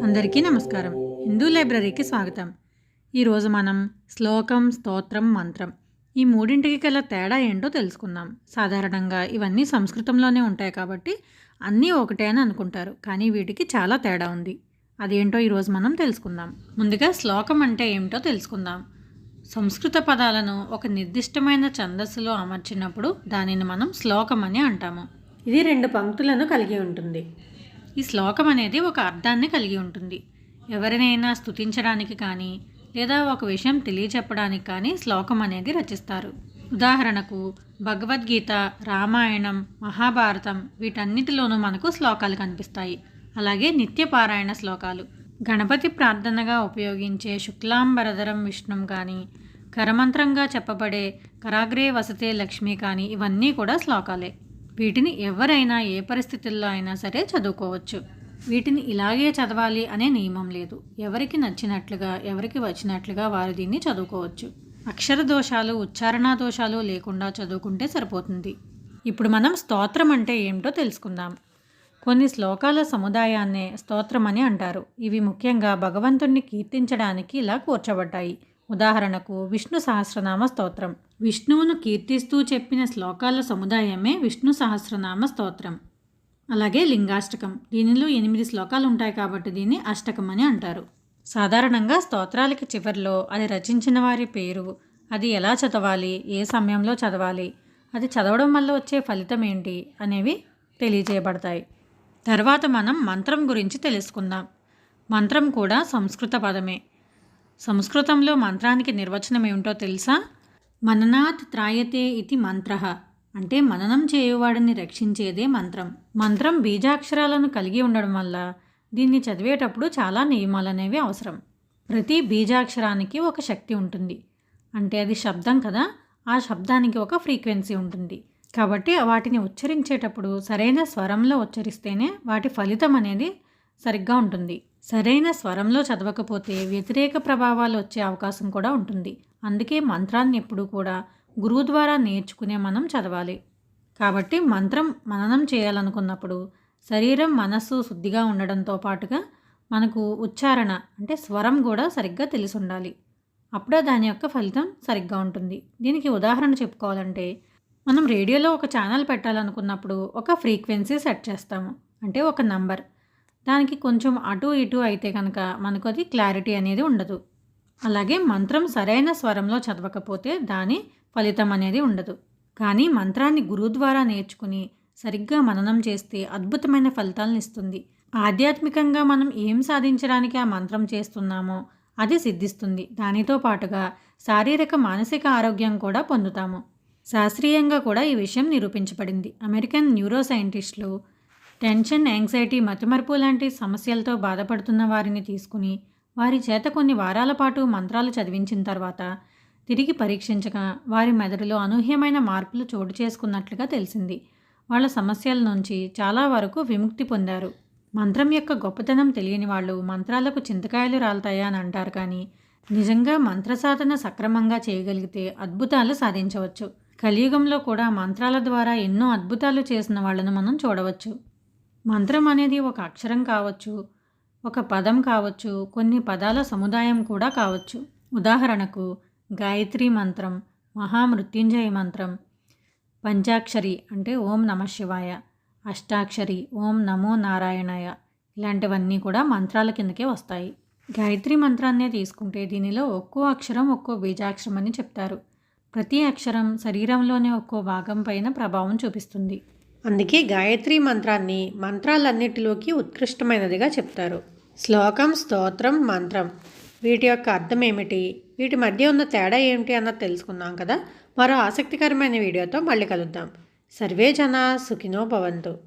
అందరికీ నమస్కారం. హిందూ లైబ్రరీకి స్వాగతం. ఈరోజు మనం శ్లోకం, స్తోత్రం, మంత్రం ఈ మూడింటికి గల తేడా ఏంటో తెలుసుకుందాం. సాధారణంగా ఇవన్నీ సంస్కృతంలోనే ఉంటాయి కాబట్టి అన్నీ ఒకటే అని అనుకుంటారు. కానీ వీటికి చాలా తేడా ఉంది. అదేంటో ఈరోజు మనం తెలుసుకుందాం. ముందుగా శ్లోకం అంటే ఏమిటో తెలుసుకుందాం. సంస్కృత పదాలను ఒక నిర్దిష్టమైన ఛందస్సులో అమర్చినప్పుడు దానిని మనం శ్లోకం అని అంటాము. ఇది 2 పంక్తులను కలిగి ఉంటుంది. ఈ శ్లోకం అనేది ఒక అర్థాన్ని కలిగి ఉంటుంది. ఎవరినైనా స్తుతించడానికి కానీ లేదా ఒక విషయం తెలియచెప్పడానికి కానీ శ్లోకం అనేది రచిస్తారు. ఉదాహరణకు భగవద్గీత, రామాయణం, మహాభారతం వీటన్నిటిలోనూ మనకు శ్లోకాలు కనిపిస్తాయి. అలాగే నిత్యపారాయణ శ్లోకాలు, గణపతి ప్రార్థనగా ఉపయోగించే శుక్లాంబరధరం విష్ణుం కానీ, కరమంత్రంగా చెప్పబడే కరాగ్రే వసతే లక్ష్మి కానీ ఇవన్నీ కూడా శ్లోకాలే. వీటిని ఎవరైనా ఏ పరిస్థితుల్లో అయినా సరే చదువుకోవచ్చు. వీటిని ఇలాగే చదవాలి అనే నియమం లేదు. ఎవరికి నచ్చినట్లుగా, ఎవరికి వచ్చినట్లుగా వారు దీన్ని చదువుకోవచ్చు. అక్షర దోషాలు, ఉచ్చారణ దోషాలు లేకుండా చదువుకుంటే సరిపోతుంది. ఇప్పుడు మనం స్తోత్రం అంటే ఏమిటో తెలుసుకుందాం. కొన్ని శ్లోకాల సముదాయాన్నే స్తోత్రం అని అంటారు. ఇవి ముఖ్యంగా భగవంతుణ్ణి కీర్తించడానికి ఇలా కూర్చోబడ్డాయి. ఉదాహరణకు విష్ణు సహస్రనామ స్తోత్రం. విష్ణువును కీర్తిస్తూ చెప్పిన శ్లోకాల సముదాయమే విష్ణు సహస్రనామ స్తోత్రం. అలాగే లింగాష్టకం. దీనిలో 8 శ్లోకాలు ఉంటాయి కాబట్టి దీన్ని అష్టకం అని అంటారు. సాధారణంగా స్తోత్రాలకి చివరిలో అది రచించిన వారి పేరు, అది ఎలా చదవాలి, ఏ సమయంలో చదవాలి, అది చదవడం వల్ల వచ్చే ఫలితం ఏంటి అనేవి తెలియజేయబడతాయి. తర్వాత మనం మంత్రం గురించి తెలుసుకుందాం. మంత్రం కూడా సంస్కృత పదమే. సంస్కృతంలో మంత్రానికి నిర్వచనం ఏమిటో తెలుసా? మననాత్ త్రాయతే ఇది మంత్రః, అంటే మననం చేయువాడిని రక్షించేదే మంత్రం. మంత్రం బీజాక్షరాలను కలిగి ఉండడం వల్ల దీన్ని చదివేటప్పుడు చాలా నియమాలు అనేవి అవసరం. ప్రతి బీజాక్షరానికి ఒక శక్తి ఉంటుంది. అంటే అది శబ్దం కదా, ఆ శబ్దానికి ఒక ఫ్రీక్వెన్సీ ఉంటుంది. కాబట్టి వాటిని ఉచ్చరించేటప్పుడు సరైన స్వరంలో ఉచ్చరిస్తేనే వాటి ఫలితం అనేది సరిగ్గా ఉంటుంది. సరైన స్వరంలో చదవకపోతే వ్యతిరేక ప్రభావాలు వచ్చే అవకాశం కూడా ఉంటుంది. అందుకే మంత్రాన్ని ఎప్పుడూ కూడా గురువు ద్వారా నేర్చుకునే మనం చదవాలి. కాబట్టి మంత్రం మననం చేయాలనుకున్నప్పుడు శరీరం, మనస్సు శుద్ధిగా ఉండడంతో పాటుగా మనకు ఉచ్చారణ అంటే స్వరం కూడా సరిగ్గా తెలిసి ఉండాలి. అప్పుడే దాని యొక్క ఫలితం సరిగ్గా ఉంటుంది. దీనికి ఉదాహరణ చెప్పుకోవాలంటే, మనం రేడియోలో ఒక ఛానల్ పెట్టాలనుకున్నప్పుడు ఒక ఫ్రీక్వెన్సీ సెట్ చేస్తాము, అంటే ఒక నంబర్. దానికి కొంచెం అటు ఇటు అయితే కనుక మనకు అది క్లారిటీ అనేది ఉండదు. అలాగే మంత్రం సరైన స్వరంలో చదవకపోతే దాని ఫలితం అనేది ఉండదు. కానీ మంత్రాన్ని గురువు ద్వారా నేర్చుకుని సరిగ్గా మననం చేస్తే అద్భుతమైన ఫలితాలను ఇస్తుంది. ఆధ్యాత్మికంగా మనం ఏం సాధించడానికి ఆ మంత్రం చేస్తున్నామో అది సిద్ధిస్తుంది. దానితో పాటుగా శారీరక, మానసిక ఆరోగ్యం కూడా పొందుతాము. శాస్త్రీయంగా కూడా ఈ విషయం నిరూపించబడింది. అమెరికన్ న్యూరో సైంటిస్టులు టెన్షన్, యాంగ్జైటీ, మతిమరుపు లాంటి సమస్యలతో బాధపడుతున్న వారిని తీసుకుని వారి చేత కొన్ని వారాల పాటు మంత్రాలు చదివించిన తర్వాత తిరిగి పరీక్షించగా వారి మెదడులో అనూహ్యమైన మార్పులు చోటు చేసుకున్నట్లుగా తెలిసింది. వాళ్ళ సమస్యల నుంచి చాలా వరకు విముక్తి పొందారు. మంత్రం యొక్క గొప్పతనం తెలియని వాళ్ళు మంత్రాలకు చింతకాయలు రాలుతాయా అని అంటారు. కానీ నిజంగా మంత్ర సాధన సక్రమంగా చేయగలిగితే అద్భుతాలు సాధించవచ్చు. కలియుగంలో కూడా మంత్రాల ద్వారా ఎన్నో అద్భుతాలు చేసిన వాళ్ళను మనం చూడవచ్చు. మంత్రం అనేది ఒక అక్షరం కావచ్చు, ఒక పదం కావచ్చు, కొన్ని పదాల సముదాయం కూడా కావచ్చు. ఉదాహరణకు గాయత్రి మంత్రం, మహామృత్యుంజయ మంత్రం, పంచాక్షరి అంటే ఓం నమ శివాయ, అష్టాక్షరి ఓం నమో నారాయణాయ, ఇలాంటివన్నీ కూడా మంత్రాల కిందకే వస్తాయి. గాయత్రి మంత్రాన్నే తీసుకుంటే దీనిలో ఒక్కో అక్షరం ఒక్కో బీజాక్షరం అని చెప్తారు. ప్రతి అక్షరం శరీరంలోనే ఒక్కో భాగం పైన ప్రభావం చూపిస్తుంది. అందుకే గాయత్రి మంత్రాన్ని మంత్రాలన్నిటిలోకి ఉత్కృష్టమైనదిగా చెప్తారు. శ్లోకం, స్తోత్రం, మంత్రం వీటి యొక్క అర్థం ఏమిటి, వీటి మధ్య ఉన్న తేడా ఏమిటి అన్నది తెలుసుకున్నాం కదా. మరో ఆసక్తికరమైన వీడియోతో మళ్ళీ కలుద్దాం. సర్వే జనా సుఖినో భవంతు.